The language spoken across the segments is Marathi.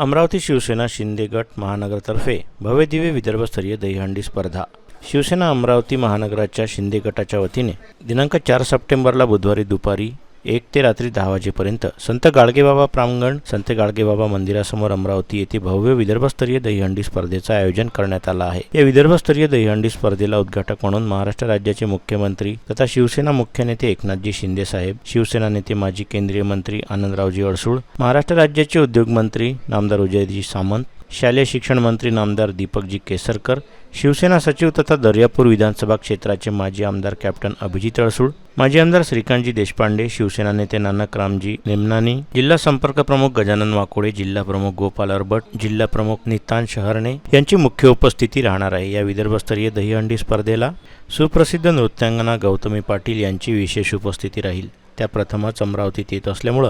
अमरावती शिवसेना शिंदे गट महानगरतर्फे भव्यदिव्य विदर्भस्तरीय दहीहंडी स्पर्धा। शिवसेना अमरावती महानगराच्या शिंदे गटाच्या वतीने दिनांक 4 सप्टेंबरला बुधवारी दुपारी 1 ते रात्री 10 वाजेपर्यंत संत गाडगेबाबा प्रांगण संत गाडगेबाबा मंदिरासमोर अमरावती येथे भव्य विदर्भस्तरीय दहीहंडी स्पर्धेचे आयोजन करण्यात आले आहे। या विदर्भस्तरीय दहीहंडी स्पर्धेला उद्घाटक म्हणून महाराष्ट्र राज्याचे मुख्यमंत्री तथा शिवसेना मुख्य नेते एकनाथजी शिंदे साहेब, शिवसेना नेते माजी केंद्रीय मंत्री आनंदरावजी अडसूळ, महाराष्ट्र राज्याचे उद्योग मंत्री नामदार उदयजी सामंत, शालेय शिक्षण मंत्री नामदार दीपकजी केसरकर, शिवसेना सचिव तथा दर्यापूर विधानसभा क्षेत्राचे माजी आमदार कॅप्टन अभिजित अडसूळ, माजी आमदार श्रीकांतजी देशपांडे, शिवसेना नेते नानकरामजी नेमनानी, जिल्हा संपर्क प्रमुख गजानन वाकोडे, जिल्हा प्रमुख गोपाल अरबट, जिल्हा प्रमुख नितान शहरणे यांची मुख्य उपस्थिती राहणार आहे। या विदर्भस्तरीय दहीहंडी स्पर्धेला सुप्रसिद्ध नृत्यांगना गौतमी पाटील यांची विशेष उपस्थिती राहील। त्या प्रथमच अमरावतीत येत असल्यामुळे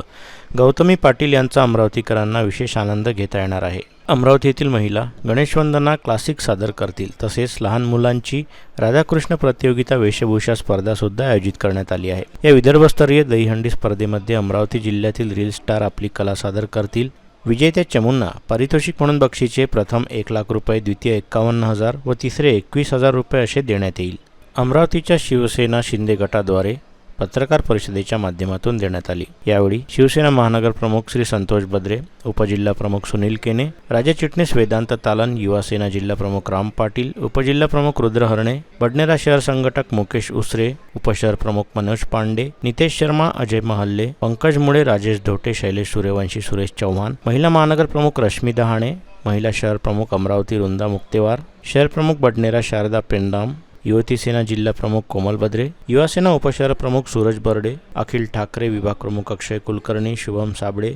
गौतमी पाटील यांचा अमरावतीकरांना विशेष आनंद घेता येणार आहे। अमरावती येथील महिला गणेशवंदना क्लासिक सादर करतील, तसेच लहान मुलांची राधाकृष्ण प्रतियोगिता वेशभूषा स्पर्धा सुद्धा आयोजित करण्यात आली आहे। या विदर्भस्तरीय दहीहंडी स्पर्धेमध्ये अमरावती जिल्ह्यातील रील स्टार आपली कला सादर करतील। विजेत्या चमूंना पारितोषिक म्हणून बक्षीचे प्रथम 1 लाख रुपये, द्वितीय 51,000 व तिसरे 21,000 रुपये असे देण्यात येईल। अमरावतीच्या शिवसेना शिंदे गटाद्वारे पत्रकार परिषदेच्या माध्यमातून देण्यात आली। यावेळी शिवसेना महानगर प्रमुख श्री संतोष बद्रे, उपजिल्हा प्रमुख सुनील केने, राज्य चिटणीस वेदांत तालन, युवा सेना जिल्हा प्रमुख राम पाटील, उपजिल्हा प्रमुख रुद्र हरणे, बडनेरा शहर संघटक मुकेश उसरे, उपशहर प्रमुख मनोज पांडे, नितेश शर्मा, अजय महल्ले, पंकज मुळे, राजेश धोटे, शैलेश सूर्यवंशी, सुरेश चौहान, महिला महानगर प्रमुख रश्मी दहाणे, महिला शहर प्रमुख अमरावती रुंदा मुक्तेवार, शहर प्रमुख बडनेरा शारदा पेंडाम, युवती सेना जिल्हा प्रमुख कोमल बद्रे, युवा सेना उपशहर प्रमुख सूरज बर्डे, अखिल ठाकरे विभाग प्रमुख अक्षय कुलकर्णी, शुभम साबळे,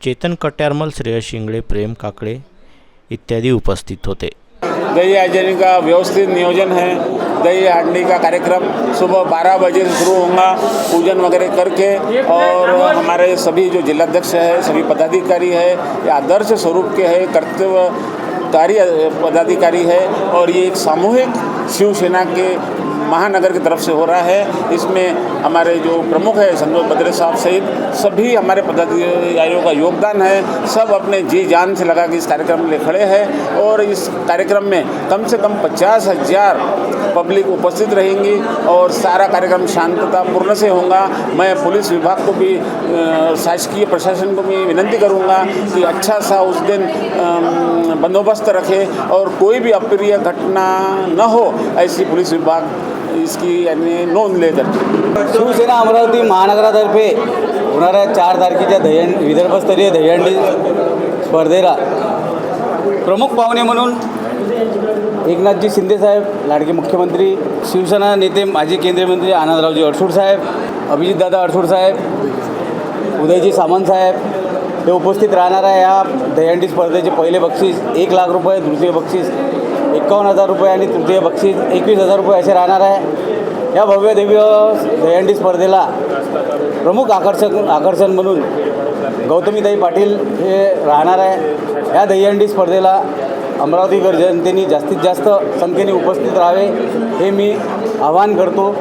चेतन कट्यारमल, श्रेयस शिंगड़े, प्रेम काकड़े इत्यादि उपस्थित होते। दही हांडी का व्यवस्थित नियोजन है। दही हांडी का कार्यक्रम सुबह 12 बजे से शुरू होगा, पूजन वगैरह करके, और हमारे सभी जो जिलाध्यक्ष है, सभी पदाधिकारी है, ये आदर्श स्वरूप के है, कर्तव्यकारी पदाधिकारी है, और ये एक सामूहिक शिवसेना के महानगर की तरफ से हो रहा है। इसमें हमारे जो प्रमुख है संतोष बद्रे साहब सहित सभी हमारे पदाधिकारियों का योगदान है। सब अपने जी जान से लगा के इस कार्यक्रम में खड़े हैं, और इस कार्यक्रम में कम से कम 50,000 पब्लिक उपस्थित रहेंगी, और सारा कार्यक्रम शांततापूर्ण से होगा। मैं पुलिस विभाग को भी, शासकीय प्रशासन को भी विनती करूंगा कि अच्छा सा उस दिन बंदोबस्त रखे, और कोई भी अप्रिय घटना न हो, ऐसी पुलिस विभाग इसकी यानी नोंद लेकर। शिवसेना अमरावती महानगरातर्फे होणाऱ्या 4 तारखेच्या विदर्भस्तरीय दहीहंडी स्पर्धेला प्रमुख पाहुणे म्हणून एकनाथजी शिंदे साहेब, लाडके मुख्यमंत्री, शिवसेना नेते माजी केंद्रीय मंत्री आनंदरावजी अडसूळ साहेब, अभिजितदादा अडसूळ साहेब, उदयजी सामंत साहेब हे उपस्थित राहणार आहे। या दहीहंडी स्पर्धेचे पहिले बक्षीस 1 लाख रुपये, द्वितीय बक्षीस 51,000 रुपये आणि तृतीय बक्षीस 21,000 रुपये असे राहणार आहे। या भव्य दिव्य दहीहंडी स्पर्धेला प्रमुख आकर्षण म्हणून गौतमीताई पाटील हे राहणार आहे। या दहीहंडी स्पर्धेला अमरावतीकर जनतेने जास्तीत जास्त संख्येने उपस्थित राहावे हे मी आवाहन करतो।